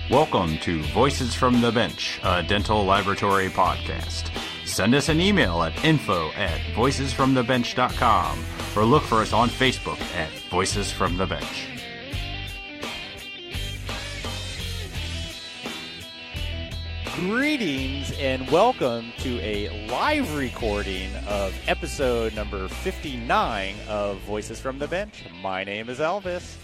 Welcome to Voices from the Bench, a dental laboratory podcast. Send us an email at info@voicesfromthebench.com or look for us on Facebook at Voices from the Bench. Greetings and welcome to a live recording of episode number 59 of Voices from the Bench. My name is Elvis.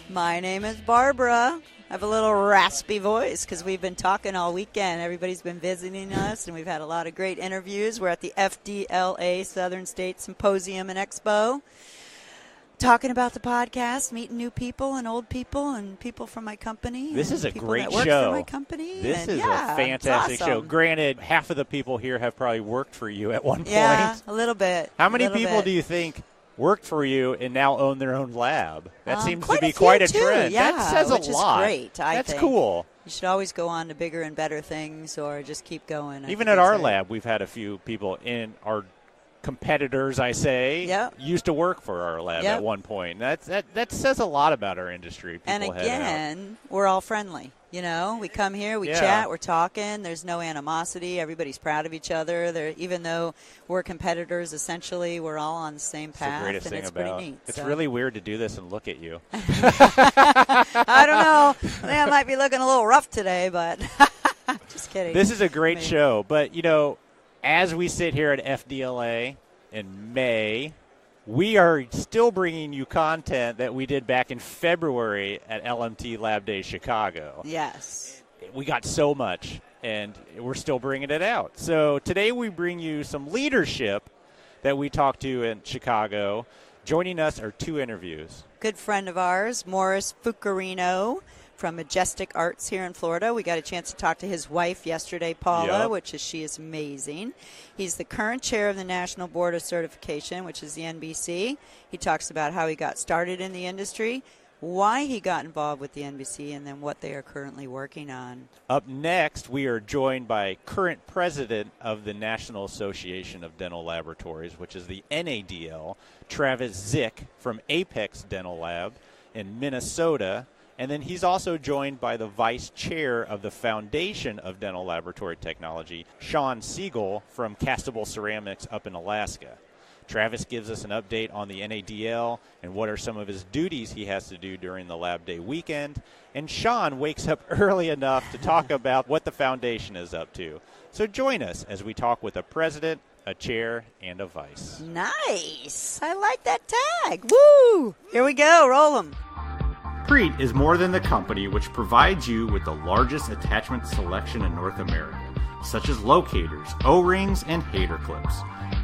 My name is Barbara. I have a little raspy voice because we've been talking all weekend. Everybody's been visiting us, and we've had a lot of great interviews. We're at the FDLA Southern State Symposium and Expo, talking about the podcast, meeting new people and old people and people from my company. This is a great that show. Work for my company. This is a fantastic show. Granted, half of the people here have probably worked for you at one point. Yeah, a little bit. How many people do you think worked for you and now own their own lab? That seems to be quite a trend. Yeah, that says a lot. Which is great, I think. That's cool. You should always go on to bigger and better things or just keep going. Even at our lab, we've had a few people in our competitors, I say, used to work for our lab at one point. That says a lot about our industry. People and again, we're all friendly. You know, we come here, we chat, we're talking. There's no animosity. Everybody's proud of each other. Even though we're competitors, essentially, we're all on the same path. It's the greatest thing pretty about neat. It's really weird to do this and look at you. I don't know. I might be looking a little rough today, but just kidding. This is a great show. But, you know, as we sit here at FDLA in May, we are still bringing you content that we did back in February at LMT Lab Day Chicago. Yes. We got so much, and we're still bringing it out. So today we bring you some leadership that we talked to in Chicago. Joining us are two interviews. Good friend of ours, Morris Fucarino from Majestic Arts here in Florida. We got a chance to talk to his wife yesterday, Paula, she is amazing. He's the current chair of the National Board of Certification, which is the NBC. He talks about how he got started in the industry, why he got involved with the NBC, and then what they are currently working on. Up next, we are joined by current president of the National Association of Dental Laboratories, which is the NADL, Travis Zick from Apex Dental Lab in Minnesota. And then he's also joined by the vice chair of the Foundation of Dental Laboratory Technology, Sean Segal from Castable Ceramics up in Alaska. Travis gives us an update on the NADL and what are some of his duties he has to do during the Lab Day weekend. And Sean wakes up early enough to talk about what the foundation is up to. So join us as we talk with a president, a chair, and a vice. Nice. I like that tag. Woo! Here we go. Roll them. Preet is more than the company which provides you with the largest attachment selection in North America, such as locators, O-rings, and hater clips.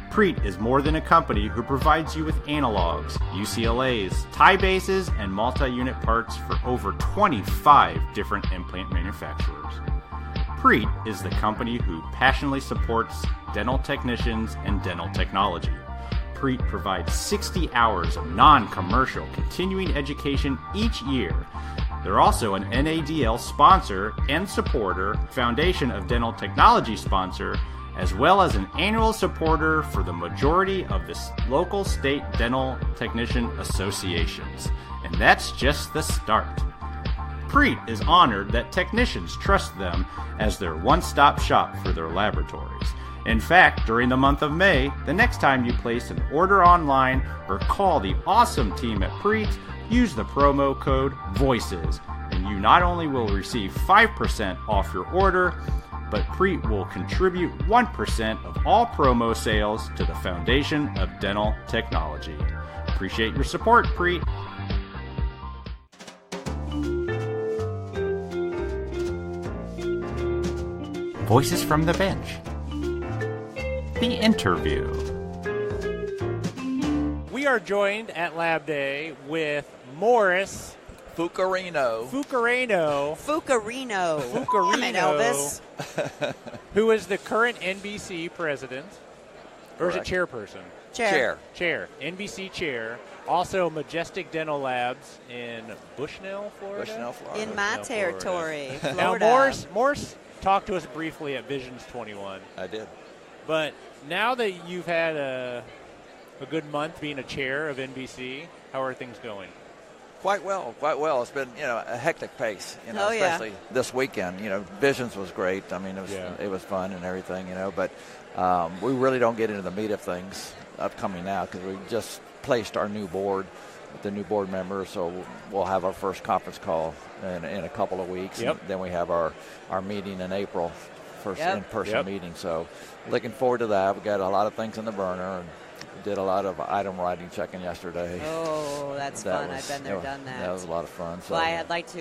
Preet is more than a company who provides you with analogs, UCLAs, tie bases, and multi-unit parts for over 25 different implant manufacturers. Preet is the company who passionately supports dental technicians and dental technology. Preet provides 60 hours of non-commercial continuing education each year. They're also an NADL sponsor and supporter, Foundation of Dental Technology sponsor, as well as an annual supporter for the majority of the local state dental technician associations. And that's just the start. Preet is honored that technicians trust them as their one-stop shop for their laboratories. In fact, during the month of May, the next time you place an order online or call the awesome team at Preet, use the promo code VOICES, and you not only will receive 5% off your order, but Preet will contribute 1% of all promo sales to the Foundation of Dental Technology. Appreciate your support, Preet. Voices from the Bench. The interview. We are joined at Lab Day with Morris Fucarino, Elvis. who is the current NBC president, or is it chairperson? Chair. NBC chair. Also Majestic Dental Labs in Bushnell, Florida. In my territory, Florida. Now, Morris talked to us briefly at Visions 21. I did. But now that you've had a good month being a chair of NBC, how are things going? Quite well. It's been, a hectic pace, Oh, yeah. especially this weekend. Visions was great. I mean, it was fun and everything, but we really don't get into the meat of things upcoming now because we just placed our new board with the new board members, so we'll have our first conference call in a couple of weeks. Yep. And then we have our meeting in April, first in-person Yep. meeting. So looking forward to that. We got a lot of things in the burner and did a lot of item writing checking yesterday. Oh, that's fun. I've been there, done that. That was a lot of fun. So. Well, I'd like to,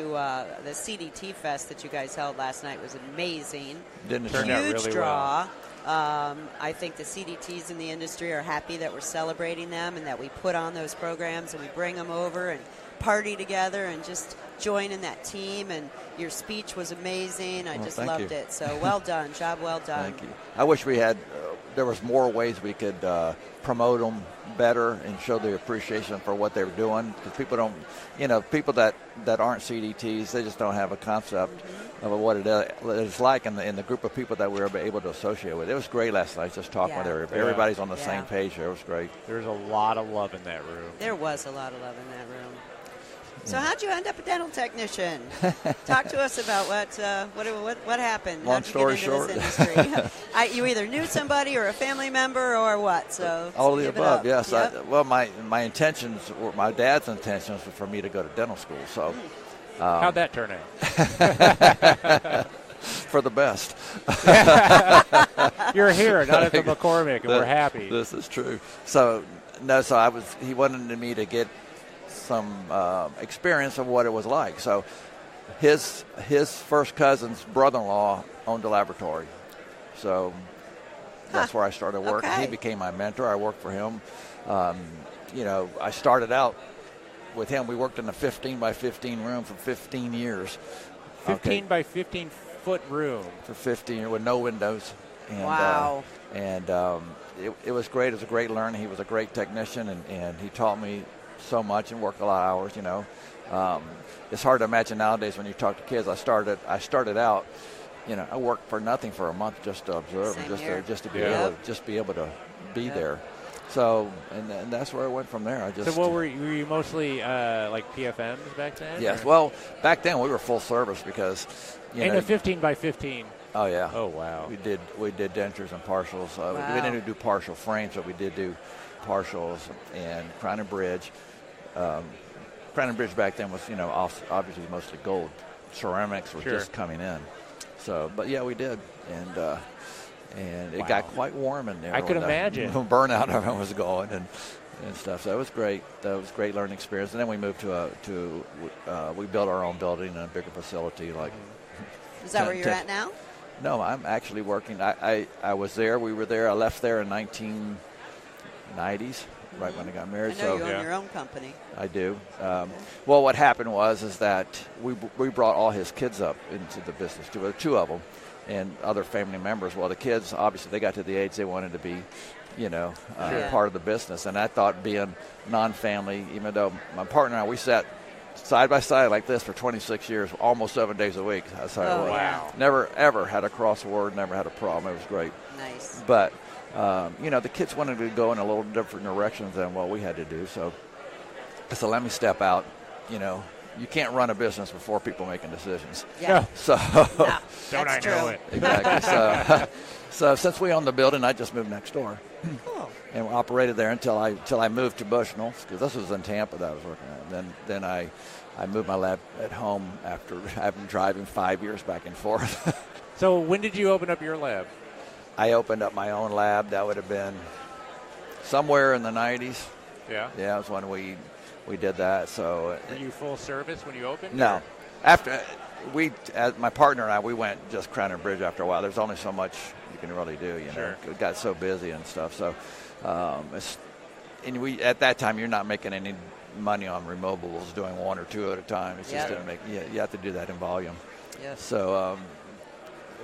the CDT Fest that you guys held last night was amazing. Didn't it? Turned out Huge really draw. well. I think the CDTs in the industry are happy that we're celebrating them and that we put on those programs and we bring them over and party together and just join in that team. And your speech was amazing. I just loved it. So well done. Job well done. Thank you. I wish we had, there was more ways we could promote them better and show the appreciation for what they were doing. Because people don't, people that aren't CDTs, they just don't have a concept of what it is like in the group of people that we were able to associate with. It was great last night, just talking with everybody. Everybody's on the same page here. It was great. There's a lot of love in that room. There was a lot of love in that room. So how'd you end up a dental technician? Talk to us about what happened. Long How'd you story get into short. this industry? You either knew somebody or a family member or what? So all of the give it above, up. yes. Yep. My intentions, were my dad's intentions were for me to go to dental school. So how'd that turn out? for the best. You're here, not at the McCormick, and we're happy. This is true. So he wanted me to get some experience of what it was like. So his first cousin's brother-in-law owned a laboratory. So that's where I started working. Okay. He became my mentor. I worked for him. I started out with him. We worked in a 15 by 15 room for 15 years. 15 by 15 foot room. For 15 years with no windows. And, Wow. It was great. It was a great learning. He was a great technician, and he taught me so much and worked a lot of hours. It's hard to imagine nowadays when you talk to kids. I started out, I worked for nothing for a month just to observe and just to be able to be there. So and that's where I went from there. So what were you mostly like PFMs back then? Yes. Or? Well, back then we were full service because a 15 by 15. Oh yeah. Oh wow. We did dentures and partials. Wow. We didn't do partial frames, but we did do partials and crown and bridge. Crown and bridge back then was obviously mostly gold. Ceramics were just coming in. So, but yeah, we did, and it got quite warm in there. I could imagine. Burnout of it was going and stuff. So it was great. That was a great learning experience. And then we moved we built our own building and a bigger facility. Like, is that where you're at now? No, I'm actually working. I was there. We were there. I left there in 1990s, right when I got married. I know you own your own company. I do. Well, what happened was that we brought all his kids up into the business, two of them, and other family members. Well, the kids, obviously, they got to the age they wanted to be, part of the business. And I thought being non-family, even though my partner and I, we sat side by side like this for 26 years, almost 7 days a week. That's how it was. Wow. Never, ever had a crossword, never had a problem. It was great. Nice. But, the kids wanted to go in a little different directions than what we had to do. So let me step out. You can't run a business with 4 people making decisions. Yeah. So No, don't I know it? Exactly. So since we own the building, I just moved next door. Cool. And we operated there until I moved to Bushnell, because this was in Tampa that I was working at. Then I moved my lab at home after I've been driving 5 years back and forth. So when did you open up your lab? I opened up my own lab. That would have been somewhere in the 90s. Yeah. Yeah, it was when we did that. So were you full service when you opened? No. Or? After my partner and I, we went just crown and bridge after a while. There's only so much you can really do, Sure. It got so busy and stuff. So, at that time, you're not making any money on removables, doing 1 or 2 at a time. It just didn't make. Yeah, you have to do that in volume. Yes. So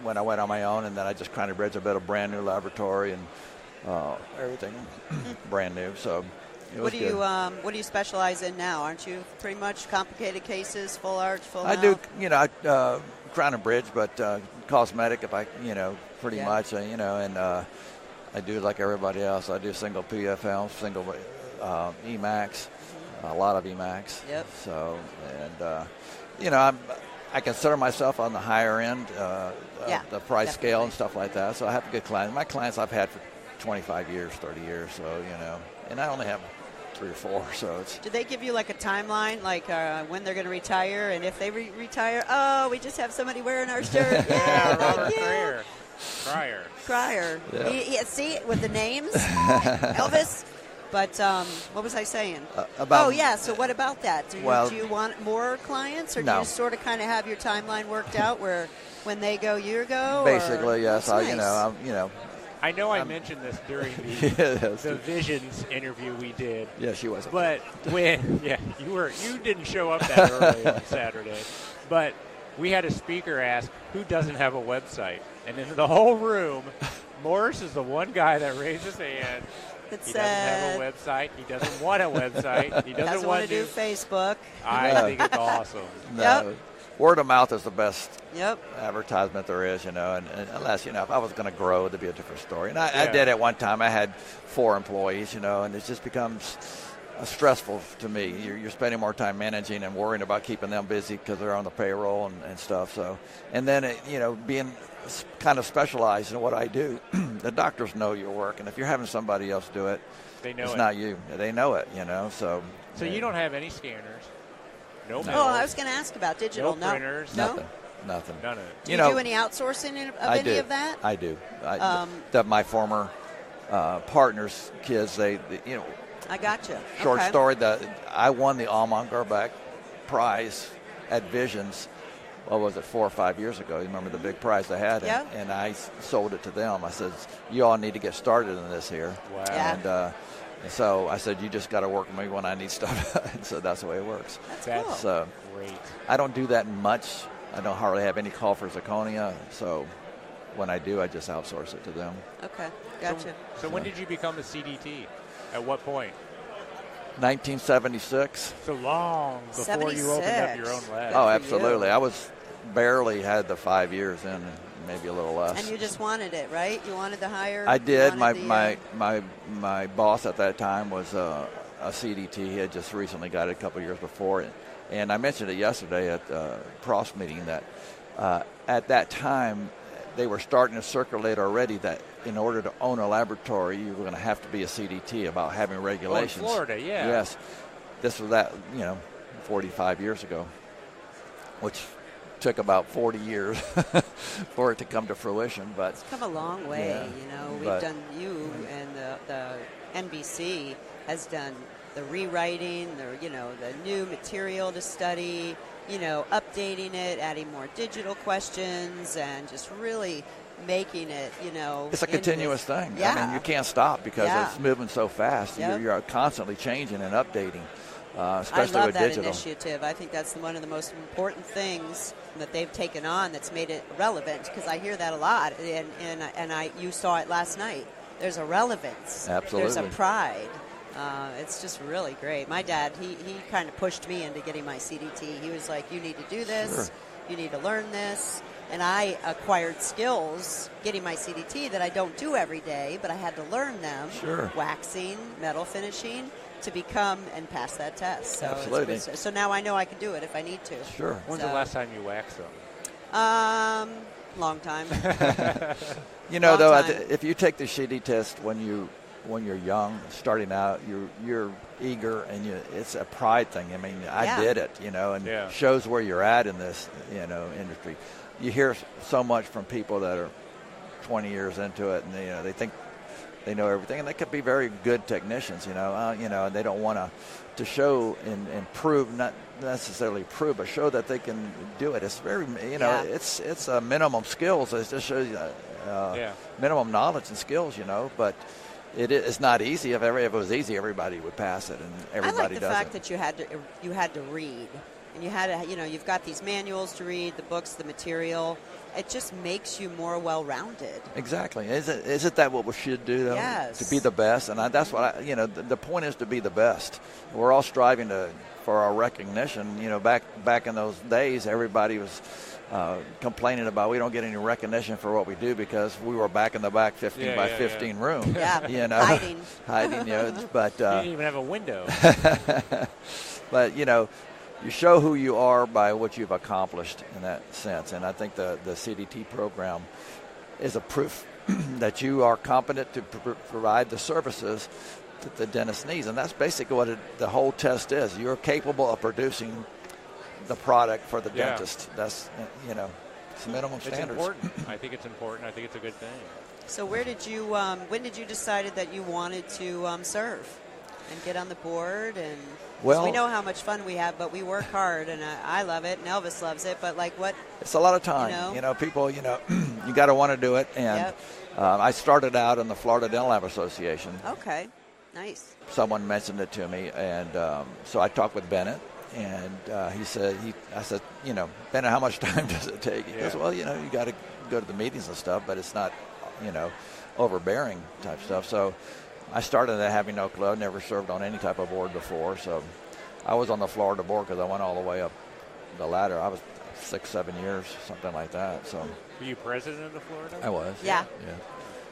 when I went on my own, and then I just crown and bridge, I built a brand new laboratory and everything brand new. So. What do you specialize in now? Aren't you pretty much complicated cases, full arch, full I mouth? do, crown and bridge, but cosmetic if I, pretty much, and I do like everybody else. I do single PFL, single EMAX, a lot of EMACs. Yep. So, and, I consider myself on the higher end, the price scale and stuff like that. So I have good clients. My clients I've had for 25 years, 30 years. So, and I only have 3 or 4. So it's. Do they give you like a timeline, like when they're going to retire, and if they retire, we just have somebody wearing our shirt. Yeah, Robert Cryer. Yeah. See, with the names, Elvis. But what was I saying? So what about that? Do you want more clients, or do you sort of kind of have your timeline worked out where when they go, you go? Basically, yes. Nice. I know I mentioned this during the Visions interview we did. Yeah, she wasn't. But you didn't show up that early on Saturday. But we had a speaker ask who doesn't have a website, and in the whole room, Morris is the one guy that raised his hand. He doesn't have a website. He doesn't want a website. He doesn't want to do Facebook. I think it's awesome. No. Word of mouth is the best advertisement there is, and unless, if I was going to grow, it'd be a different story. And I did at one time. I had 4 employees, and it just becomes stressful to me. You're spending more time managing and worrying about keeping them busy because they're on the payroll and stuff. So, and then, being kind of specialized in what I do, the doctors know your work. And if you're having somebody else do it, it's not you. They know it, So you don't have any scanners? No. I was going to ask about digital. No printers. Nothing. None of it. Do you do any outsourcing of any of that? I do. My former partners' kids, they I gotcha. Short story that I won the Almond Garbeck Prize at Visions. What was it, 4 or 5 years ago? You remember the big prize they had? Yeah. And I sold it to them. I said, you all need to get started in this here. Wow. Yeah. And so I said, you just got to work with me when I need stuff. And so that's the way it works. That's cool. So great. I don't do that much. I don't hardly have any call for zirconia. So when I do, I just outsource it to them. Okay, gotcha. So when did you become a CDT? At what point? 1976. So long before 76. you opened up your own lab. Oh, absolutely. I was barely had the 5 years in, maybe a little less. And you just wanted it, right? You wanted the higher. I did. My boss at that time was a CDT. He had just recently got it a couple of years before, and I mentioned it yesterday at the PROS meeting that at that time they were starting to circulate already that in order to own a laboratory, you were going to have to be a CDT about having regulations. Oh, in Florida, yeah. Yes. This was 45 years ago, which took about 40 years for it to come to fruition. But it's come a long way, We've done and the NBC has done the rewriting, the new material to study, updating it, adding more digital questions, and just really making it, It's a continuous thing. Yeah. I mean, you can't stop because it's moving so fast. Yep. You're constantly changing and updating, especially I love with that digital. initiative. I think that's one of the most important things that they've taken on that's made it relevant, because I hear that a lot, and you saw it last night. There's a relevance. Absolutely. There's a pride. It's just really great. My dad, he kind of pushed me into getting my CDT. He was like, you need to do this. Sure. You need to learn this. And I acquired skills getting my CDT that I don't do every day, but I had to learn them. Sure. Waxing, metal finishing, to become and pass that test. So Absolutely. So now I know I can do it if I need to. Sure. When's the last time you waxed them? Long time. If you take the CDT test when you're young, starting out, you're eager, and it's a pride thing. I mean, I did it, and shows where you're at in this, industry. You hear so much from people that are 20 years into it, and they think they know everything, and they could be very good technicians, and they don't want to show and prove, not necessarily prove, but show that they can do it. It's very, it's a minimum skills. It just shows you minimum knowledge and skills, but it's not easy. If it was easy, everybody would pass it, and everybody does it. I like the fact that you had to read, and you had to, you've got these manuals to read, the books, the material. It just makes you more well-rounded. Exactly. Isn't that what we should do, though? Yes. To be the best, and that's what the point is, to be the best. We're all striving for our recognition. Back in those days, everybody was complaining about we don't get any recognition for what we do because we were back in the back 15 by 15 room. Yeah, you know, hiding. You know, but you didn't even have a window. But you know, you show who you are by what you've accomplished in that sense, and I think the CDT program is a proof that you are competent to provide the services that the dentist needs, and that's basically what the whole test is. You're capable of producing the product for the dentist. That's, you know, it's minimum standards. It's important. I think it's important. I think it's a good thing. So where did you, when did you decide that you wanted to serve and get on the board? And well, we know how much fun we have, but we work hard, and I love it, and Elvis loves it. But like, what? It's a lot of time. You know people. You know, you got to want to do it. And I started out in the Florida Dental Lab Association. Okay, nice. Someone mentioned it to me, and so I talked with Bennett. And he said, I said, you know, Bennett, how much time does it take? He goes, well, you know, you got to go to the meetings and stuff, but it's not, you know, overbearing type stuff. So I started having no clue. I'd never served on any type of board before. So I was on the Florida board because I went all the way up the ladder. I was 6-7 years, something like that. So were you president of the Florida? I was. Yeah.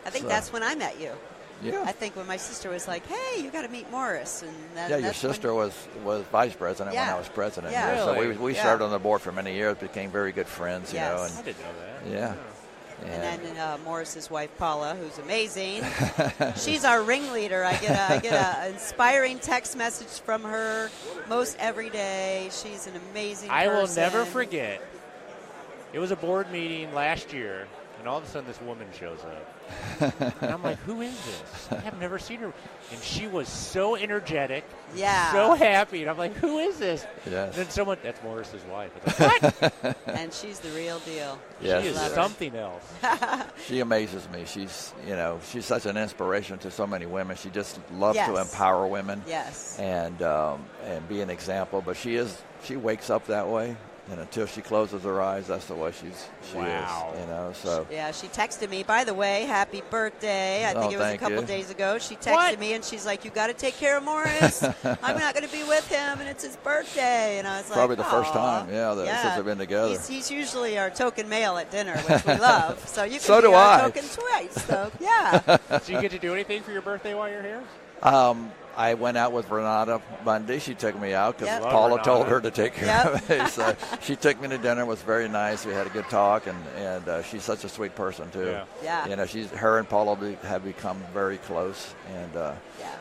I think that's when I met you. Yeah. I think when my sister was like, "Hey, you got to meet Morris," and your sister was vice president when I was president. Yeah. Really? So we served on the board for many years, became very good friends. You know, and I didn't know that. Yeah. And then Morris's wife Paula, who's amazing. She's our ringleader. I get a inspiring text message from her most every day. She's an amazing person. I will never forget. It was a board meeting last year, and all of a sudden this woman shows up. And I'm like, who is this? I have never seen her. And she was so energetic, so happy. And I'm like, who is this? Yes. And then that's Morris's wife. I was like, what? And she's the real deal. Yes. She is something else. She amazes me. She's such an inspiration to so many women. She just loves to empower women. Yes. And be an example. But she wakes up that way. And until she closes her eyes, that's the way she is. You know, so. Yeah, she texted me, by the way, happy birthday. I think it was a couple days ago. She texted me, and she's like, you got to take care of Morris. I'm not going to be with him, and it's his birthday. And I was like, probably the first time, since they've been together. He's usually our token male at dinner, which we love. So you can so be do our I. token twice. So, yeah. So you get to do anything for your birthday while you're here? I went out with Renata Bundy. She took me out because Paula Paula told her to take care of me. So she took me to dinner. It was very nice. We had a good talk, and she's such a sweet person too. Yeah. You know, her and Paula have become very close, and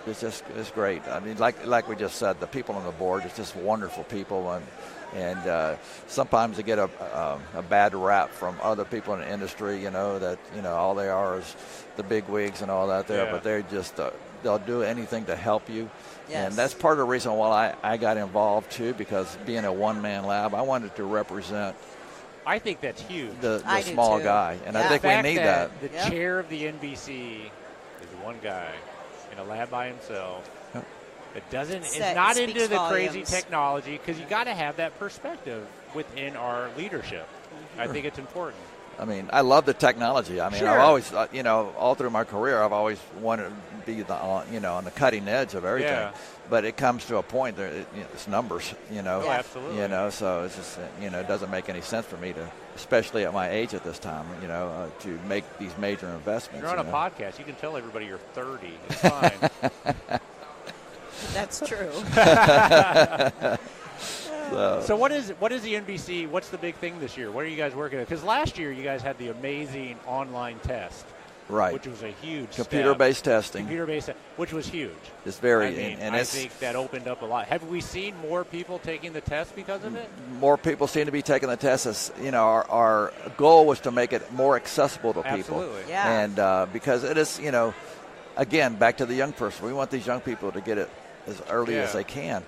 it's great. I mean, like we just said, the people on the board, it's just wonderful people, and sometimes they get a bad rap from other people in the industry. You know that all they are is the big wigs and all that there, but they're just. They'll do anything to help you. Yes. And that's part of the reason why I got involved, too, because being a one-man lab, I wanted to represent I think that's huge. The small guy. And I think we need that. The chair of the NBC is one guy in a lab by himself. It is not into the crazy technology, because you got to have that perspective within our leadership. I think it's important. I mean, I love the technology. I mean, I've always, all through my career, I've always wanted to be on the cutting edge of everything. Yeah. But it comes to a point that it's numbers, Oh, absolutely. So it's just, it doesn't make any sense for me to, especially at my age at this time, to make these major investments. You're on a podcast. You can tell everybody you're 30. It's fine. That's true. So what is the NBC? What's the big thing this year? What are you guys working on? Because last year you guys had the amazing online test, right? Which was a huge computer-based testing. Which was huge. It's very. I think that opened up a lot. Have we seen more people taking the test because of it? More people seem to be taking the test. As our goal was to make it more accessible to people. Absolutely. Yeah. And because it is, again, back to the young person. We want these young people to get it as early as they can.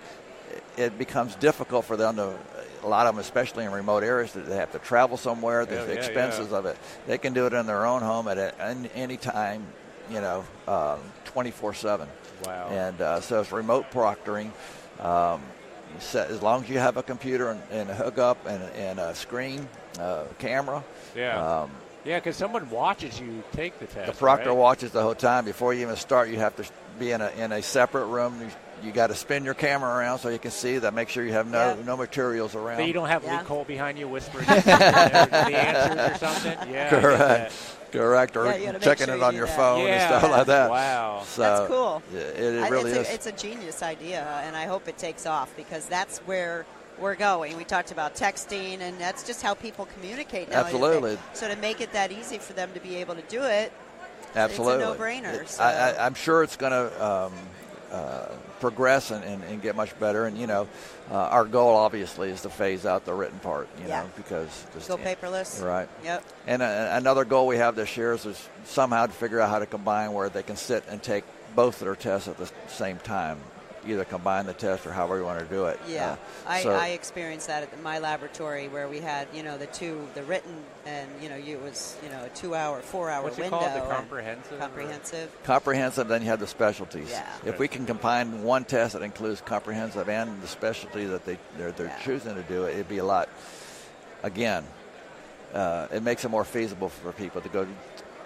It becomes difficult for them to, a lot of them, especially in remote areas, that they have to travel somewhere. There's the expenses of it. They can do it in their own home at any time, 24/7. Wow. And so it's remote proctoring. As long as you have a computer and a hookup and a screen, camera. Yeah. Because someone watches you take the test. The proctor watches the whole time. Before you even start, you have to be in a separate room. you got to spin your camera around so you can see that. Make sure you have no materials around. So you don't have Lee Cole behind you whispering the answers or something. Yeah, correct. Or checking it on your phone and stuff like that. Wow, so that's cool. It really is. It's a genius idea, and I hope it takes off, because that's where we're going. We talked about texting, and that's just how people communicate now. Absolutely. So to make it that easy for them to be able to do it, absolutely, it's a no-brainer. So. I'm sure it's going to progress and get much better. And, our goal obviously is to phase out the written part, because just go paperless. Right. Yep. And another goal we have this year is somehow to figure out how to combine where they can sit and take both of their tests at the same time. Either combine the test or however you want to do it. Yeah, I experienced that at my laboratory, where we had, the written, and, it was, a 2-hour, 4-hour What's window. What's it called, the comprehensive? Comprehensive, then you have the specialties. Yeah. If we can combine one test that includes comprehensive and the specialty that they're choosing to do, it'd be a lot, again, it makes it more feasible for people to go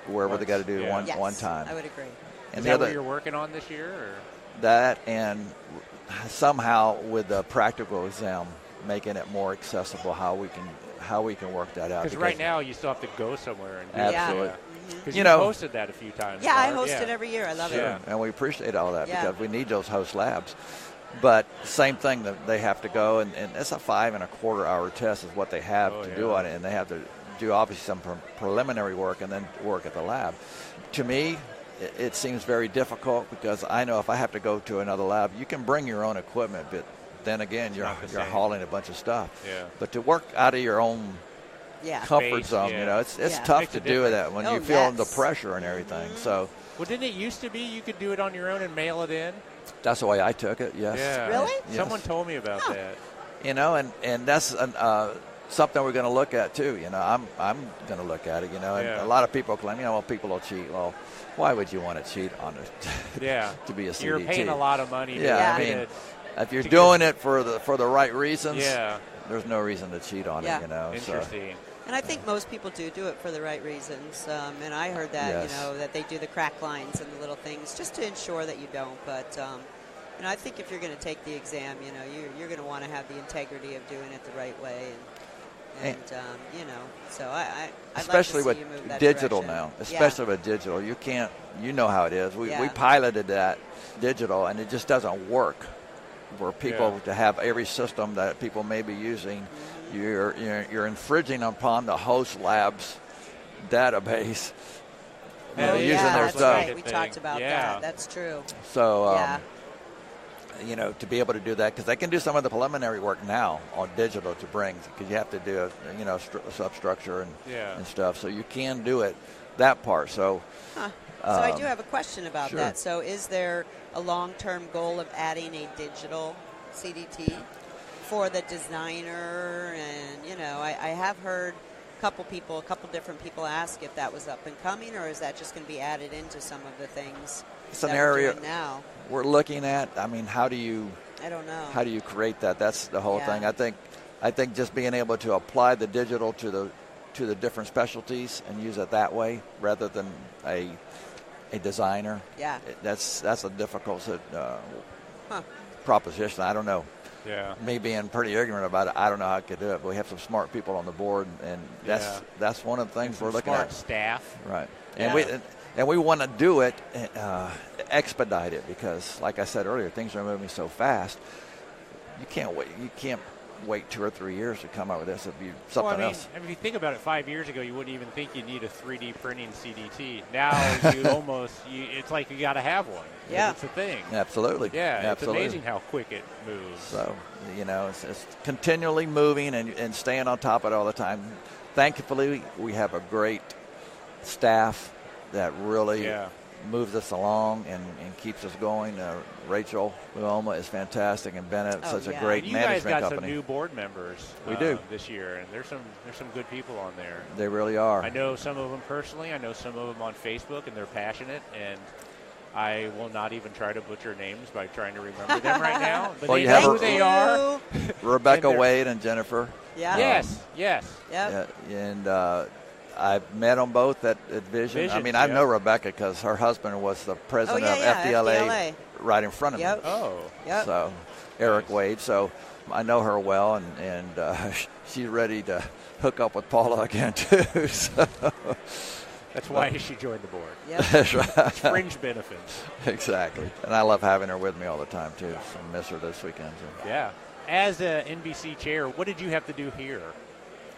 wherever they got to do one time. I would agree. And is that what you're working on this year? Or? That, and somehow with the practical exam, making it more accessible, how we can work that out. Because right now you still have to go somewhere and do absolutely. it. Because you hosted that a few times. Yeah, I host it every year. I love it. And we appreciate all that because we need those host labs. But same thing, that they have to go, and it's a 5.25 hour test is what they have to do on it, and they have to do obviously some preliminary work and then work at the lab. To me, it seems very difficult, because I know if I have to go to another lab, you can bring your own equipment, but then again, you're hauling a bunch of stuff. Yeah. But to work out of your own comfort zone, it's tough to do that when you feel the pressure and everything. So. Well, didn't it used to be you could do it on your own and mail it in? That's the way I took it. Yes. Yeah. Really? Yes. Someone told me about that. And that's something we're going to look at too. I'm going to look at it. And a lot of people claim, people will cheat. Well, why would you want to cheat on it? to be a CDT? You're paying a lot of money. If you're doing it for the right reasons, there's no reason to cheat on it. Interesting. And I think most people do it for the right reasons. And I heard that, that they do the crack lines and the little things just to ensure that you don't. But, I think if you're going to take the exam, you're going to want to have the integrity of doing it the right way. And so I'd especially like to see with you move that digital direction. now, especially with digital, you can't, how it is. We piloted that digital, and it just doesn't work. For people to have every system that people may be using, you're infringing upon the host lab's database. Using their stuff. Right. We talked about that. That's true. So, to be able to do that, because they can do some of the preliminary work now on digital to bring, because you have to do a substructure and stuff. So you can do it, that part. So. So I do have a question about that. So is there a long-term goal of adding a digital CDT for the designer? And, I have heard a couple different people ask if that was up and coming, or is that just going to be added into some of the things it's an area now? We're looking at. I mean, how do you create that? That's the whole thing. I think just being able to apply the digital to the different specialties and use it that way rather than a designer. Yeah. That's a difficult proposition. I don't know. Yeah. Me being pretty ignorant about it, I don't know how I could do it. But we have some smart people on the board, and that's one of the things we're looking at. Smart staff. Right. And we want to do it, expedite it, because, like I said earlier, things are moving so fast. You can't wait. You can't wait 2 or 3 years to come out with this. It'd be something else. I mean, if you think about it, 5 years ago, you wouldn't even think you need a 3D printing CDT. Now it's like you got to have one. Yeah. It's a thing. Absolutely. Yeah, absolutely. It's amazing how quick it moves. So, it's continually moving and staying on top of it all the time. Thankfully, we have a great staff that really moves us along and keeps us going. Rachel Wilma is fantastic, and Bennett, such a great management company. You guys got some new board members we do this year, and there's some good people on there. They really are. I know some of them personally. I know some of them on Facebook, and they're passionate, and I will not even try to butcher names by trying to remember them right now. But you have who they are. Rebecca Wade and Jennifer. Yeah. Yes. Yep. Yeah, and I've met them both at Vision. I mean, I know Rebecca because her husband was the president of FDLA right in front of me. Oh. Yep. So Eric Wade. So I know her well, and she's ready to hook up with Paula again too. So. That's why she joined the board. Yep. That's right. Fringe benefits. Exactly. And I love having her with me all the time too. So I miss her this weekend. So. Yeah. As a NBC chair, what did you have to do here?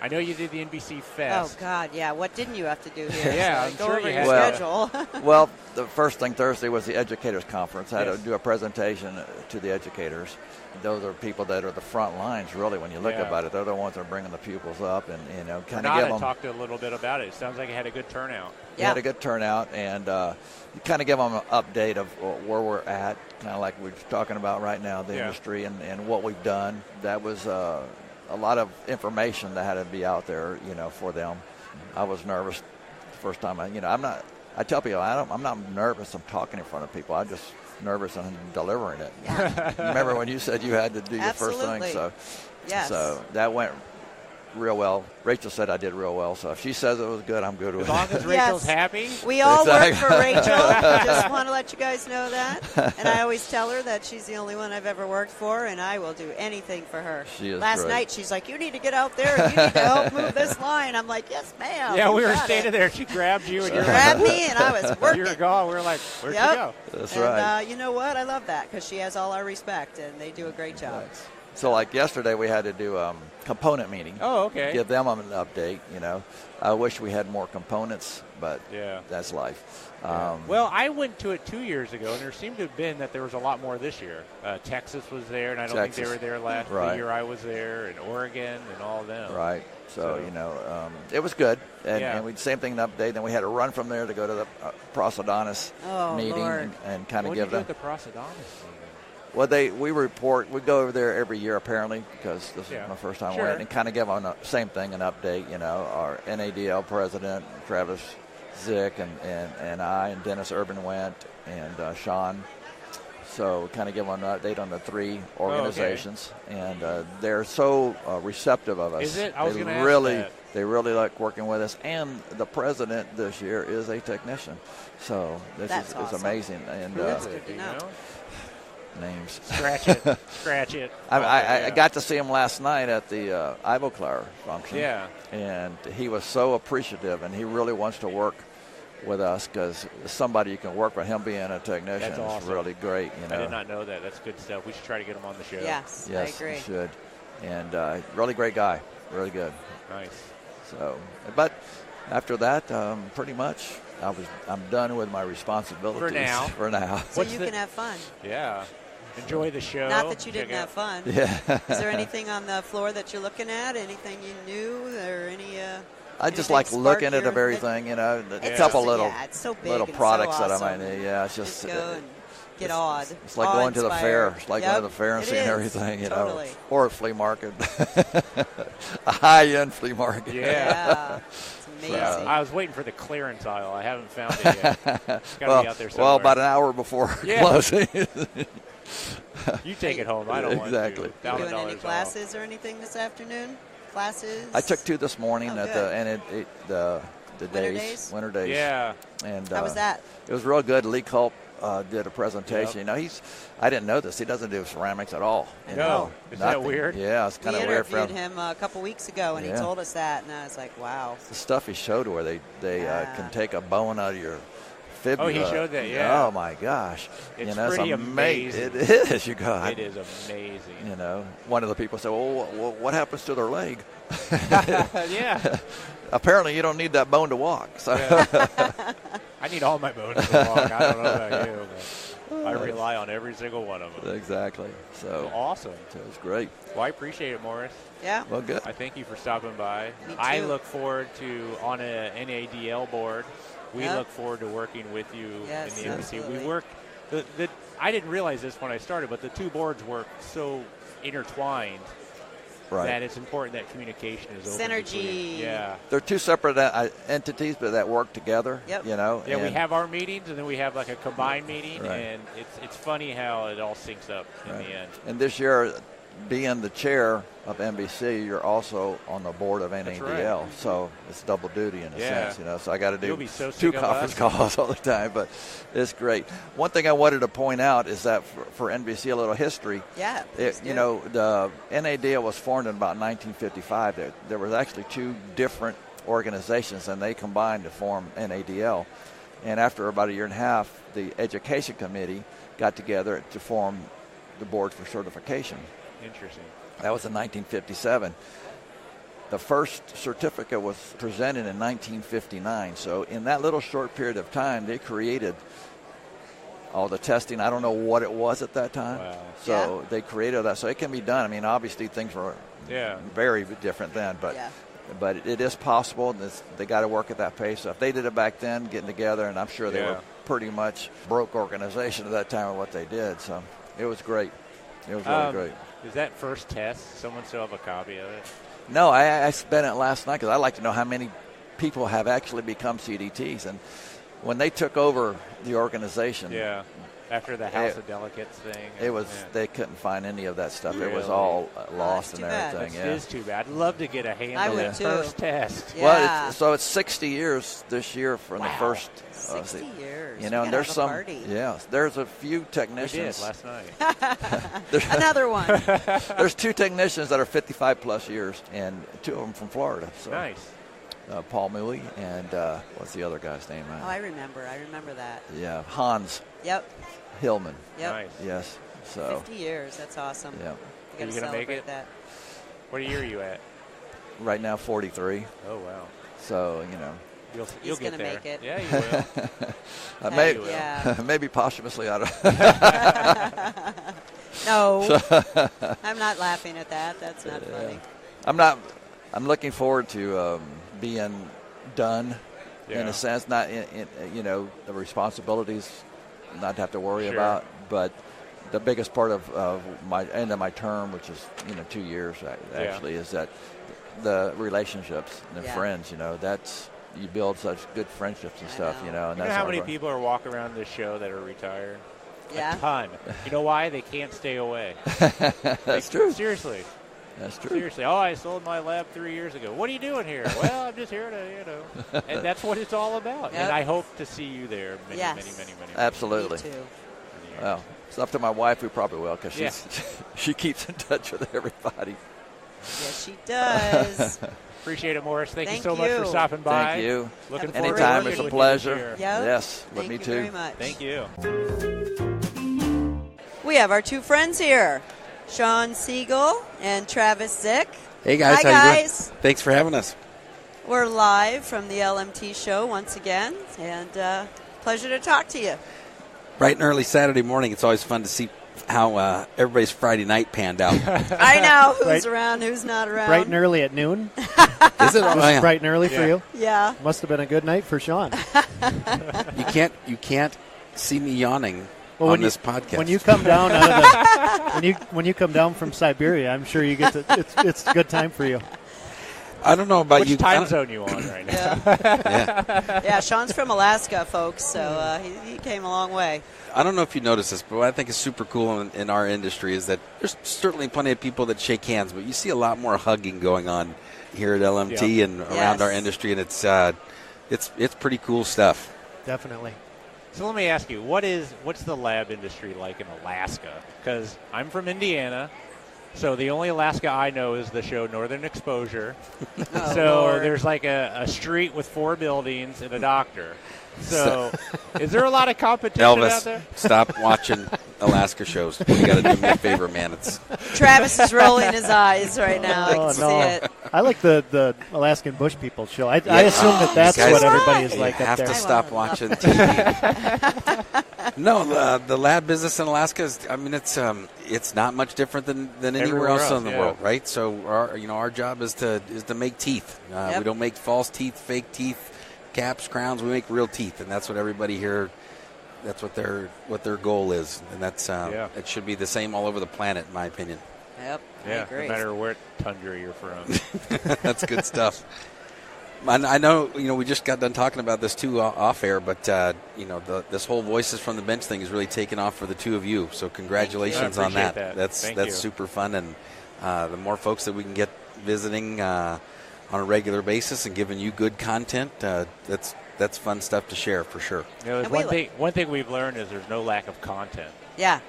I know you did the NBC Fest. Oh, God, yeah. What didn't you have to do here? Yeah, So I'm go sure over you your had. schedule. Well, the first thing Thursday was the Educators Conference. I had Yes. to do a presentation to the educators. Those are people that are the front lines, really, when you look Yeah. about it. They're the ones that are bringing the pupils up and, kind of Renata give them. talked a little bit about it. It sounds like it had a good turnout. We had a good turnout, and you kind of give them an update of where we're at, kind of like we're talking about right now, the industry and what we've done. That was a lot of information that had to be out there, for them. I was nervous the first time. I tell people I'm not nervous. I'm talking in front of people. I'm just nervous on delivering it. Yeah. Remember when you said you had to do your Absolutely. first thing? So, Yes. so that went real well. Rachel said I did real well. So if she says it was good, I'm good with As long it. as Rachel's happy. We all work Exactly. for Rachel. Just want to let you guys know that. And I always tell her that she's the only one I've ever worked for, and I will do anything for her. She is Last great. night, she's like, you need to get out there and you need to help move this line. I'm like, yes, ma'am. Yeah, you we were got standing it. there. She grabbed you, and She you're grabbed me, and I was working. You were gone. We were like, where'd Yep. you go? That's and, right. you know what? I love that because she has all our respect, and they do a great job. So like yesterday, we had to do a component meeting. Oh, okay. Give them an update. I wish we had more components, but Yeah. that's life. Well, I went to it 2 years ago, and there seemed to have been that there was a lot more this year. Texas was there, and I don't think they Texas. were there last Right. year I was there, and Oregon and all of them. Right. So, it was good. And, Yeah. and we same thing, an update. Then we had to run from there to go to the prosthodontist Oh, meeting Lord. and kind of What did you give do them. at the prosthodontist meeting? Well, we go over there every year apparently because this Yeah. is my first time Sure. went and kind of give them the same thing, an update. Our NADL president Travis Zick and I and Dennis Urban went and Sean. So kind of give them an update on the three organizations, and they're so receptive of us. Is it? I was They gonna ask really, that. they really like working with us. And the president this year is a technician, so this That's is awesome. amazing. And Who is good it? to Do you know. know? names. Scratch it. Scratch it. I got to see him last night at the Ivoclar function. Yeah. And he was so appreciative, and he really wants to work with us because somebody you can work with. Him being a technician That's awesome. is really great. I did not know that. That's good stuff. We should try to get him on the show. Yes, I Yes, agree. you should. And really great guy, really good. Nice. So, but after that, pretty much, I'm done with my responsibilities For now. For now. So What's you the- can have fun. Yeah. Enjoy the show. Not that you Check didn't out- have fun. Yeah. Is there anything on the floor that you're looking at? Anything you knew or any? I just anything like spark looking at your- everything, a It's couple just- little yeah, it's so big little and so products that I awesome. might need. Yeah, it's just go and get it's- awed. It's like going to the fair. Awe-inspired. It's like Yep, going to the fair and it seeing is. everything, Totally. or a flea market, a high-end flea market. Yeah. It's amazing. I was waiting for the clearance aisle. I haven't found it yet. It's got to be out there somewhere. well, about an hour before Yeah. closing. You take it home. I don't Exactly. want to. You doing $1,000 any off. classes or anything this afternoon? Classes? I took 2 this morning Oh, at good. the Winter days? winter days. Yeah. And How was that? It was real good. Lee Culp did a presentation. Yep. I didn't know this. He doesn't do ceramics at all. No. Isn't that Nothing. weird? Yeah, it's kind We of weird for interviewed him. him a couple weeks ago, and he Yeah. told us that, and I was like, wow. The stuff he showed where they Yeah. can take a bone out of your fibula. Oh, he showed that, yeah. Oh my gosh. It's pretty amazing. It is, you guys. It is amazing. One of the people said, well, what happens to their leg? Yeah. Apparently you don't need that bone to walk. So I need all my bones to walk. I don't know about you, but I rely on every single one of them. Exactly. So Awesome. it was great. Well, I appreciate it, Morris. Yeah. Well, good. I thank you for stopping by. Me I too. look forward to, on a NADL board, we Yep. look forward to working with you Yes, in the embassy. We absolutely. work, I didn't realize this when I started, but the two boards work so intertwined Right. that it's important that communication is open Synergy. between- Yeah. They're two separate entities, but that work together. Yep. Yeah, we and- have our meetings, and then we have like a combined meeting, Right. and it's funny how it all syncs up in Right. the end. And this year, being the chair of NBC, you're also on the board of NADL. Right. So it's double duty in a sense, So I got to do so 2 conference calls all the time, but it's great. One thing I wanted to point out is that for NBC, a little history. Yeah. The NADL was formed in about 1955. There was actually 2 different organizations, and they combined to form NADL. And after about a year and a half, the education committee got together to form the board for certification. Interesting. That was in 1957. The first certificate was presented in 1959. So in that little short period of time, they created all the testing. I don't know what it was at that time. Wow. So they created that. So it can be done. I mean, obviously things were very different then, but it is possible. They got to work at that pace. So if they did it back then, getting together, and I'm sure they were pretty much broke organization at that time of what they did. So it was great. It was really great. Is that first test? Someone still have a copy of it? No, I spent it last night because I like to know how many people have actually become CDTs. And when they took over the organization, after the House of Delegates thing, they couldn't find any of that stuff. Really? It was all lost and everything. It is too bad. I'd love to get a hand on that first test. Yeah. Well, so it's 60 years this year from the first. 60 years. And there's some. There's a few technicians. We did last night. Another one. There's 2 technicians that are 55 plus years, and 2 of them from Florida. So. Nice. Paul Mooley and what's the other guy's name? I remember that. Yeah, Hans. Yep. Hillman. Yep. Nice. Yes. So 50 years. That's awesome. Yeah. You got to gonna make it? that. What year are you at? Right now, 43. Oh wow. So You'll get there. Make it. Yeah, you will. Maybe, maybe posthumously. I don't. No, I'm not laughing at that. That's not funny. I'm looking forward to being done in a sense, not in the responsibilities not to have to worry about, but the biggest part of my end of my term, which is 2 years actually, is that the relationships and the friends. That's you build such good friendships and stuff. And that's how many people are walking around this show that are retired? Yeah. A ton. You know why? They can't stay away. That's true. Seriously. That's true. Seriously. Oh, I sold my lab 3 years ago. What are you doing here? Well, I'm just here to, And that's what it's all about. Yep. And I hope to see you there many. Absolutely. Me too. Well, it's up to my wife, who probably will, because she keeps in touch with everybody. Yes, she does. Appreciate it, Morris. Thank you so much for stopping by. Thank you. Looking forward Anytime. to It's a pleasure. Yep. Yes, Thank me you too. very much. Thank you. We have our 2 friends here, Sean Segal and Travis Zick. Hey guys, Hi, how you guys. doing? Thanks for having us. We're live from the LMT show once again, and pleasure to talk to you. Bright and early Saturday morning. It's always fun to see how everybody's Friday night panned out. I know who's around, who's not around. Bright and early at noon. Is it? Bright and early for you? Yeah. Must have been a good night for Sean. You can't see me yawning on this podcast. When you come down out of the when you come down from Siberia, I'm sure you get to. It's a good time for you. I don't know about Which you. time zone you on right now? Yeah, Sean's from Alaska, folks, so he came a long way. I don't know if you noticed this, but what I think is super cool in our industry is that there's certainly plenty of people that shake hands, but you see a lot more hugging going on here at LMT and around our industry, and it's pretty cool stuff. Definitely. So let me ask you, what's the lab industry like in Alaska? Because I'm from Indiana, so the only Alaska I know is the show Northern Exposure. Lord. There's like a street with 4 buildings and a doctor. So is there a lot of competition out there? Elvis, stop watching Alaska shows. You got to do me a favor, man. Travis is rolling his eyes right now. I can see it. I like the Alaskan Bush People show. I assume that's what everybody is like you up there. have to stop watching TV. No, the lab business in Alaska is. I mean, it's not much different than anywhere else in the world, right? So our job is to make teeth. We don't make false teeth, fake teeth, caps, crowns. We make real teeth, and that's what everybody here. That's what their goal is, and that's it should be the same all over the planet, in my opinion. Yep. I agree. No matter what tundra you're from. That's good stuff. I know, we just got done talking about this too off air, but this whole Voices from the Bench thing is really taking off for the two of you. So congratulations on that. That's super fun, and the more folks that we can get visiting on a regular basis and giving you good content, that's fun stuff to share for sure. One thing we've learned is there's no lack of content. Yeah.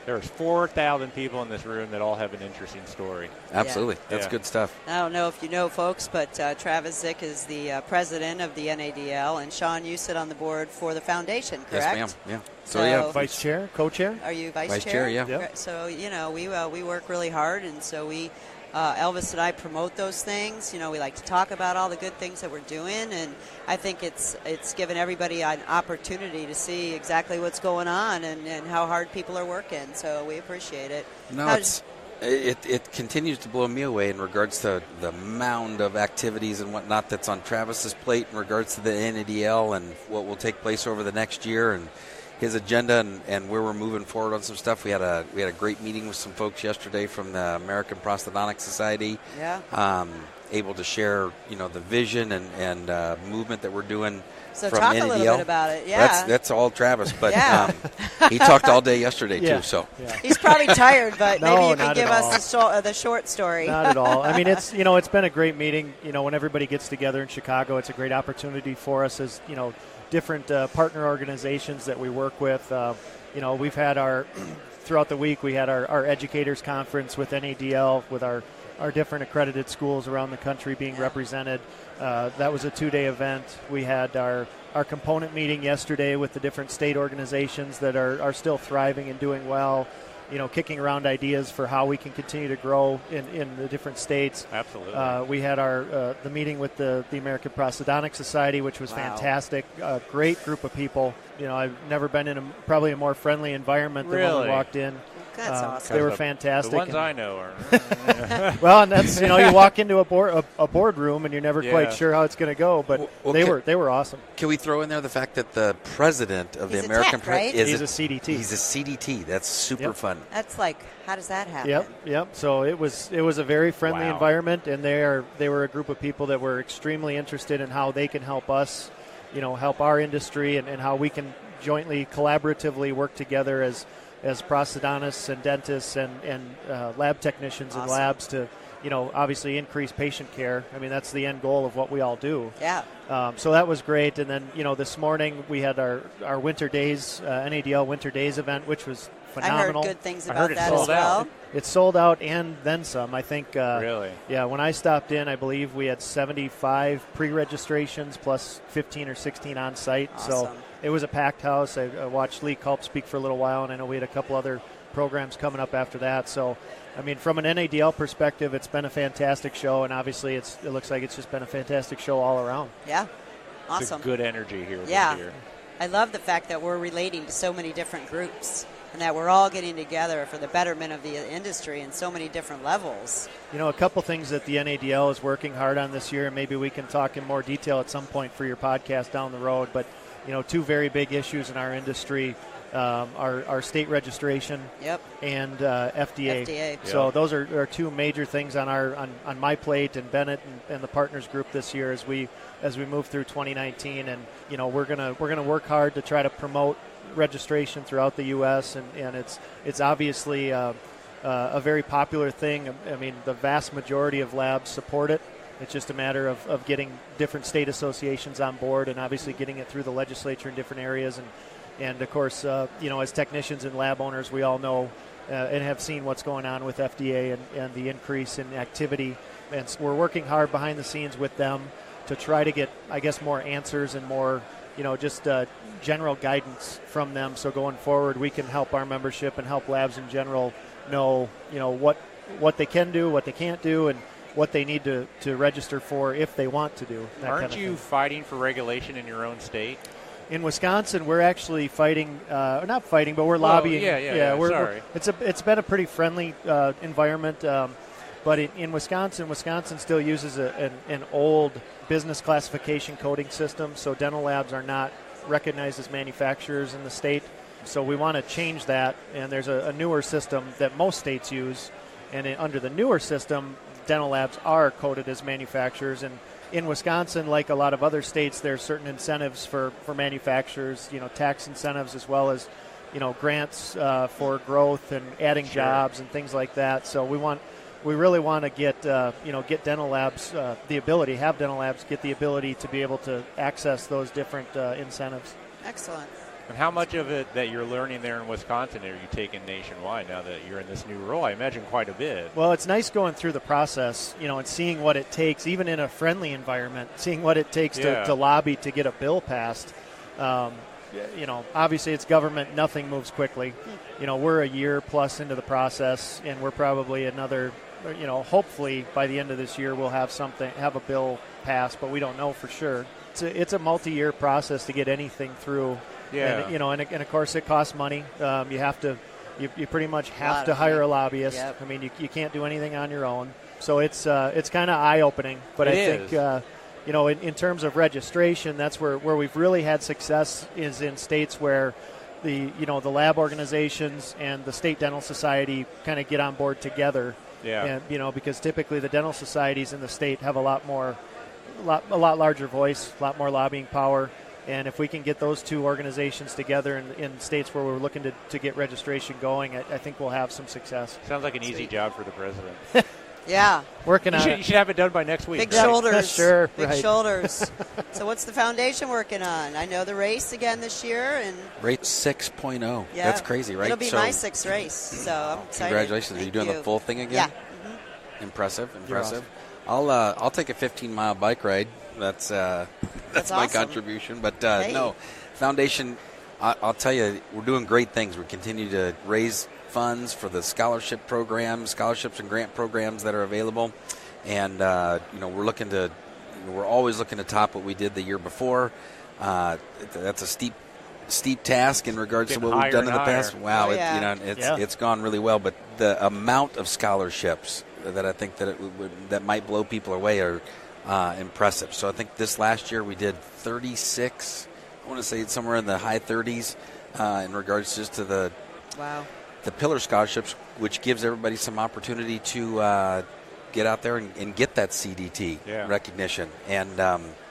There's 4,000 people in this room that all have an interesting story. Absolutely. That's good stuff. I don't know if you know, folks, but Travis Zick is the president of the NADL, and Sean, you sit on the board for the foundation, correct? Yes, ma'am. Yeah. So vice chair, co-chair. Are you vice chair? chair? Yeah. Yep. So, we work really hard, and so Elvis and I promote those things. We like to talk about all the good things that we're doing, and I think it's given everybody an opportunity to see exactly what's going on and how hard people are working. So we appreciate it. No, it continues to blow me away in regards to the mound of activities and whatnot that's on Travis's plate in regards to the NADL and what will take place over the next year and his agenda and where we're moving forward on some stuff. We had a great meeting with some folks yesterday from the American Prosthodontic Society. Yeah. Able to share, the vision and movement that we're doing. So from talk NADL. a little bit about it. Yeah. That's all Travis, but he talked all day yesterday too. So he's probably tired, but maybe you can not give at us the short story. Not at all. I mean, it's it's been a great meeting. When everybody gets together in Chicago, it's a great opportunity for us as different partner organizations that we work with. We've had throughout the week, we had our educators conference with NADL with our different accredited schools around the country being represented. That was a 2-day event. We had our component meeting yesterday with the different state organizations that are still thriving and doing well. Kicking around ideas for how we can continue to grow in the different states. Absolutely. We had the meeting with the American Prosthodontic Society, which was fantastic. A great group of people. I've never been in probably a more friendly environment than when we walked in. That's awesome. They were fantastic. The ones I know are. Well, and that's you walk into a boardroom and you're never quite sure how it's going to go, but they were awesome. Can we throw in there the fact that the president of the American right? He's a CDT. He's a CDT. That's super fun. That's how does that happen? Yep. So it was a very friendly environment, and they were a group of people that were extremely interested in how they can help us, help our industry, and how we can jointly, collaboratively work together as prosthodontists and dentists and lab technicians and labs to, obviously increase patient care. I mean, that's the end goal of what we all do. Yeah. So that was great. And then, this morning we had our Winter Days, NADL Winter Days event, which was phenomenal. I heard good things about that sold as well. out. It's sold out and then some. I think. Really? Yeah. When I stopped in, I believe we had 75 pre-registrations plus 15 or 16 on site. Awesome. So it was a packed house. I watched Lee Culp speak for a little while, and I know we had a couple other programs coming up after that. So, I mean, from an NADL perspective, it's been a fantastic show, and obviously it looks like it's just been a fantastic show all around. Yeah. Awesome. It's a good energy here this year. I love the fact that we're relating to so many different groups and that we're all getting together for the betterment of the industry in so many different levels. A couple things that the NADL is working hard on this year, and maybe we can talk in more detail at some point for your podcast down the road, but, two very big issues in our industry our state registration and FDA. So those are two major things on on my plate and Bennett and the partners group this year as we move through 2019. And we're gonna work hard to try to promote registration throughout the U.S. and it's obviously a very popular thing. I mean, the vast majority of labs support it. It's just a matter of getting different state associations on board and obviously getting it through the legislature in different areas. And of course, as technicians and lab owners, we all know and have seen what's going on with FDA and the increase in activity. And so we're working hard behind the scenes with them to try to get, I guess, more answers and more, just general guidance from them. So going forward, we can help our membership and help labs in general know, what they can do, what they can't do, and what they need to register for if they want to do. Aren't you fighting for regulation in your own state? In Wisconsin, we're actually fighting, not fighting, but we're lobbying. It's been a pretty friendly environment, but in Wisconsin still uses an old business classification coding system, so dental labs are not recognized as manufacturers in the state. So we want to change that, and there's a newer system that most states use, and under the newer system, dental labs are coded as manufacturers, and in Wisconsin, like a lot of other states, there's certain incentives for manufacturers, tax incentives as well as, grants for growth and adding jobs and things like that. So we really want to get dental labs have dental labs get the ability to be able to access those different incentives. Excellent. And how much of it that you're learning there in Wisconsin are you taking nationwide now that you're in this new role? I imagine quite a bit. Well, it's nice going through the process, and seeing what it takes, even in a friendly environment, seeing what it takes to lobby to get a bill passed. Obviously it's government. Nothing moves quickly. We're a year plus into the process, and we're probably another, hopefully by the end of this year we'll have a bill passed, but we don't know for sure. It's a multi-year process to get anything through. Yeah. And of course it costs money. You pretty much have to hire a lobbyist. Yep. I mean, you can't do anything on your own. So it's kind of eye-opening. But I think, in terms of registration, that's where we've really had success is in states where the lab organizations and the state dental society kind of get on board together. Yeah. And, because typically the dental societies in the state have a lot larger voice, a lot more lobbying power. And if we can get those two organizations together in states where we're looking to get registration going, I think we'll have some success. Sounds like an easy job for the president. Yeah. Working on it. You should have it done by next week. Big shoulders. Sure. Big shoulders. So what's the foundation working on? I know the race again this year. And Race 6.0. Yeah. That's crazy, right? It'll be my 6th race, so I'm excited. Congratulations. Are you doing the full thing again? Yeah. Mm-hmm. Impressive. Awesome. I'll take a 15-mile bike ride. That's my awesome. contribution. But Hey. no, foundation, I'll tell you, we're doing great things. We continue to raise funds for the scholarships and grant programs that are available. And, we're always looking to top what we did the year before. That's a steep task in regards to what we've done in the past. Wow, it's gone really well. But the amount of scholarships that I think that might blow people away are impressive. So I think this last year we did 36. I want to say it's somewhere in the high 30s in regards just to the pillar scholarships, which gives everybody some opportunity to get out there and get that CDT recognition. And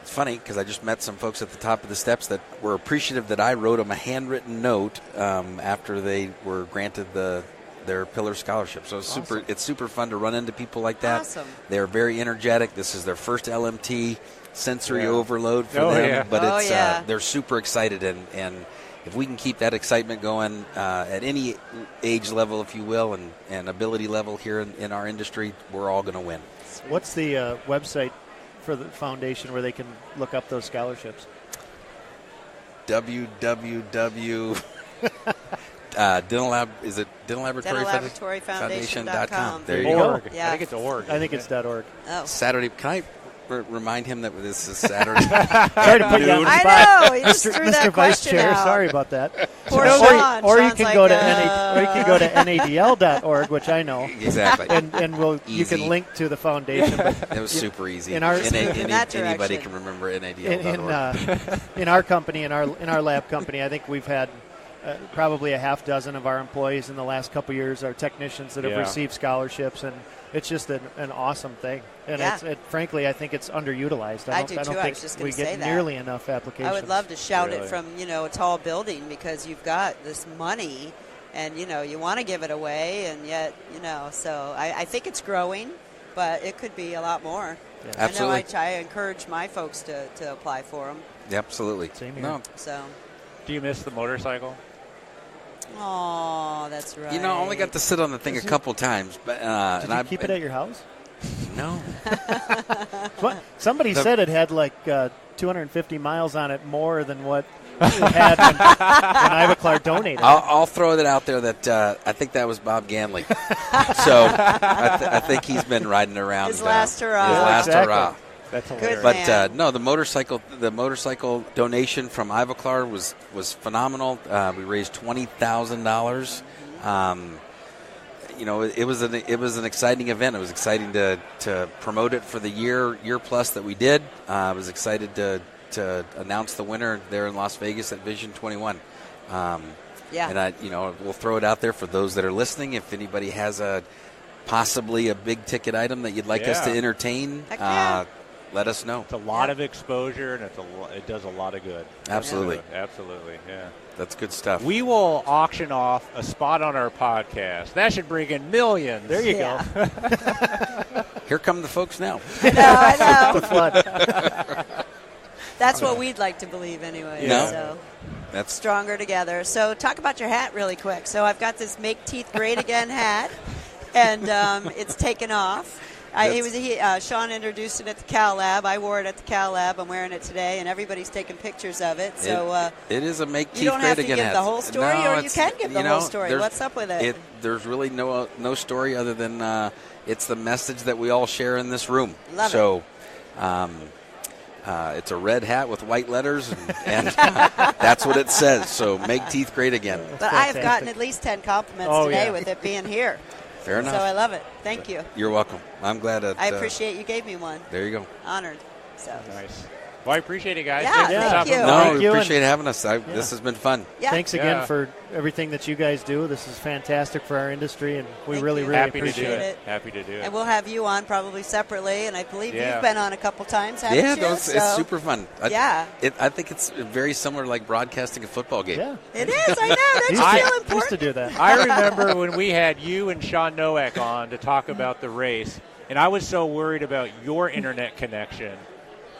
it's funny because I just met some folks at the top of the steps that were appreciative that I wrote them a handwritten note after they were granted their pillar scholarship. So it's super fun to run into people like that. Awesome. They're very energetic. This is their first LMT sensory overload for them. Yeah. But they're super excited, and if we can keep that excitement going at any age level, if you will, and ability level here in our industry, we're all going to win. What's the website for the foundation where they can look up those scholarships? www. Dental Laboratory Foundation.com. There you go. Yeah. I think it's org. I think it's .org. Oh. Saturday. Can I remind him that this is Saturday? Sorry to put you on the spot. I know. You just threw Mr. that Vice question Chair, out. sorry about that. Poor Sean. Or you Sean's can like, go to NADL.org, which I know. Exactly. And you can link to the foundation. But it was super easy. that anybody direction. can remember NADL.org. in our company, in our lab company, I think we've had probably a half dozen of our employees in the last couple of years are technicians that have received scholarships, and it's just an awesome thing. And frankly, I think it's underutilized. I don't think we get nearly enough applications. I would love to shout it from a tall building, because you've got this money, and you want to give it away, and yet so I think it's growing, but it could be a lot more. Yeah. Absolutely. I encourage my folks to apply for them. Yeah, absolutely. Same here. No. So. Do you miss the motorcycle? Oh, that's right. I only got to sit on the thing a couple times, but did you keep it at your house? No. Somebody said it had like 250 miles on it, more than what it had when Ivoclar donated. I'll throw it out there that I think that was Bob Ganley. So I think he's been riding around. His last hurrah. His last hurrah. That's hilarious. But no, the motorcycle donation from Ivoclar was phenomenal. We raised $20,000. It was an exciting event. It was exciting to promote it for the year plus that we did. I was excited to announce the winner there in Las Vegas at Vision 21. And we'll throw it out there for those that are listening. If anybody has possibly a big ticket item that you'd like us to entertain, let us know. It's a lot of exposure, and it does a lot of good. Absolutely. Absolutely, yeah. That's good stuff. We will auction off a spot on our podcast. That should bring in millions. There you go. Here come the folks now. I know. The flood. That's what we'd like to believe anyway. No. So. That's Stronger together. So talk about your hat really quick. So I've got this Make Teeth Great Again hat, and it's taken off. Sean introduced it at the Cal Lab. I wore it at the Cal Lab. I'm wearing it today, and everybody's taking pictures of it. So it is a Make Teeth you don't Great have to Again give hat. the whole story, No, or you can give the whole story. What's up with it? There's really no story other than it's the message that we all share in this room. Love so, it's a red hat with white letters, and that's what it says. So make teeth great again. But I've gotten at least 10 compliments today with it being here. Fair enough. So I love it. Thank you. You're welcome. I'm glad that I appreciate you gave me one. There you go. Honored. So nice. Well, I appreciate it, guys. Yeah, thank you. No, we appreciate having us. This has been fun. Yeah. Thanks again for everything that you guys do. This is fantastic for our industry, and we really appreciate it. Happy to do it. And we'll have you on probably separately, and I believe you've been on a couple times, haven't you? Yeah, it's super fun. I think it's very similar, like broadcasting a football game. Yeah. It is, I know. That's feel important. I used to do that. I remember when we had you and Sean Nowak on to talk about the race, and I was so worried about your internet connection.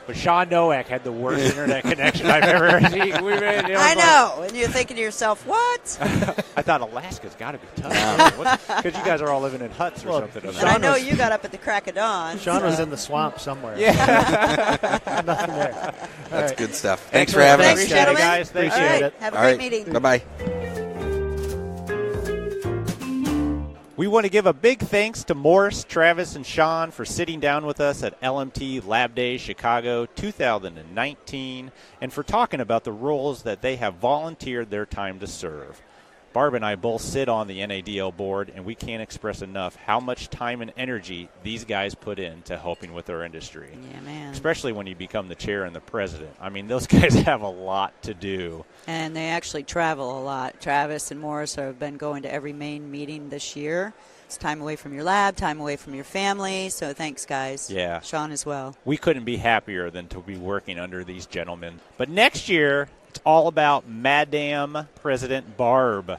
But Sean Nowak had the worst internet connection I've ever seen. I know. And you're thinking to yourself, what? I thought Alaska's got to be tough. Because you guys are all living in huts or something. And I know you got up at the crack of dawn. Sean was in the swamp somewhere. Yeah. Nothing there. That's good stuff. Thanks for having us. Thanks, gentlemen. Guys. Appreciate it. Have a great meeting. Bye-bye. We want to give a big thanks to Morris, Travis, and Sean for sitting down with us at LMT Lab Day Chicago 2019 and for talking about the roles that they have volunteered their time to serve. Barb and I both sit on the NADL board, and we can't express enough how much time and energy these guys put into helping with our industry. Yeah, man. Especially when you become the chair and the president. I mean, those guys have a lot to do. And they actually travel a lot. Travis and Morris have been going to every main meeting this year. It's time away from your lab, time away from your family. So thanks, guys. Yeah. Sean as well. We couldn't be happier than to be working under these gentlemen. But next year, it's all about Madame President Barb.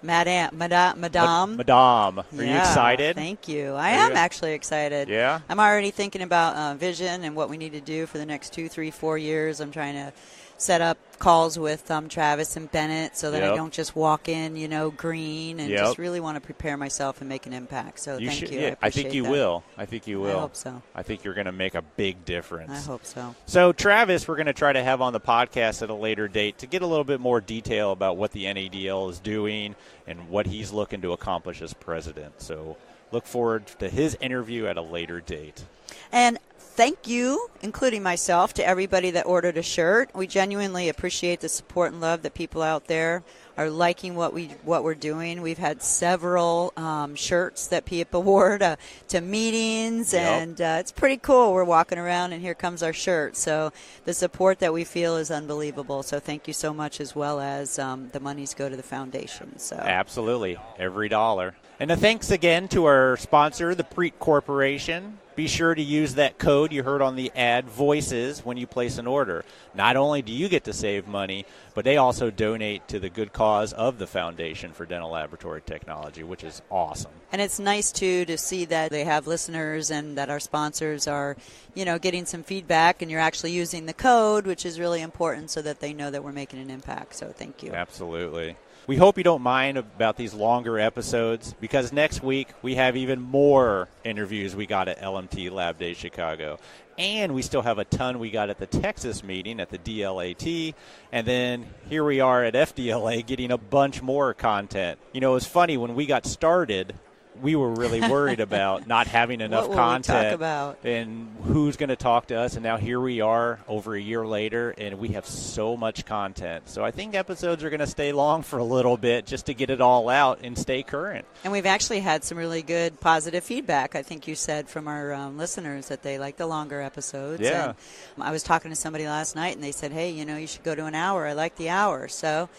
Madame. Are you excited? Thank you. I am actually excited. Yeah? I'm already thinking about vision and what we need to do for the next 2, 3, 4 years. I'm trying to set up calls with Travis and Bennett so that I don't just walk in, green, and just really want to prepare myself and make an impact. So thank you. I think you will. I hope so. I think you're going to make a big difference. I hope so. So Travis, we're going to try to have on the podcast at a later date to get a little bit more detail about what the NADL is doing and what he's looking to accomplish as president. So look forward to his interview at a later date. And thank you, including myself, to everybody that ordered a shirt. We genuinely appreciate the support and love that people out there are liking what we're doing. We've had several shirts that people wore to meetings, and it's pretty cool. We're walking around, and here comes our shirt. So the support that we feel is unbelievable. So thank you so much, as well as the monies go to the foundation. So absolutely, every dollar. And a thanks again to our sponsor, the Preet Corporation. Be sure to use that code you heard on the ad, VOICES, when you place an order. Not only do you get to save money, but they also donate to the good cause of the Foundation for Dental Laboratory Technology, which is awesome. And it's nice, too, to see that they have listeners and that our sponsors are, getting some feedback, and you're actually using the code, which is really important so that they know that we're making an impact. So thank you. Absolutely. We hope you don't mind about these longer episodes, because next week we have even more interviews we got at LMT Lab Day Chicago. And we still have a ton we got at the Texas meeting at the DLAT. And then here we are at FDLA getting a bunch more content. It was funny, when we got started, we were really worried about not having enough content we talk about? And who's going to talk to us. And now here we are over a year later, and we have so much content. So I think episodes are going to stay long for a little bit just to get it all out and stay current. And we've actually had some really good positive feedback. I think you said from our listeners that they like the longer episodes. Yeah. And I was talking to somebody last night, and they said, hey, you should go to an hour. I like the hour. So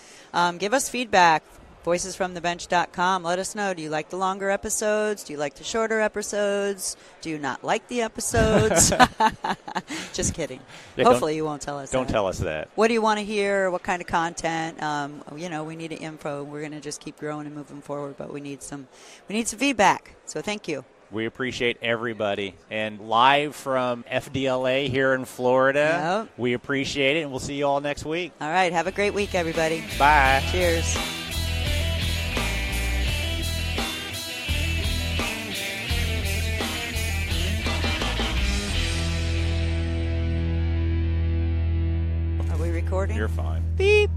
give us feedback. voicesfromthebench.com. Let us know. Do you like the longer episodes? Do you like the shorter episodes? Do you not like the episodes? Just kidding. Yeah, Hopefully you won't tell us Don't that. tell us that. What do you want to hear? What kind of content? We need info. We're going to just keep growing and moving forward, but we need some feedback. So thank you. We appreciate everybody. And live from FDLA here in Florida, we appreciate it, and we'll see you all next week. All right. Have a great week, everybody. Bye. Cheers. Are we recording? You're fine. Beep.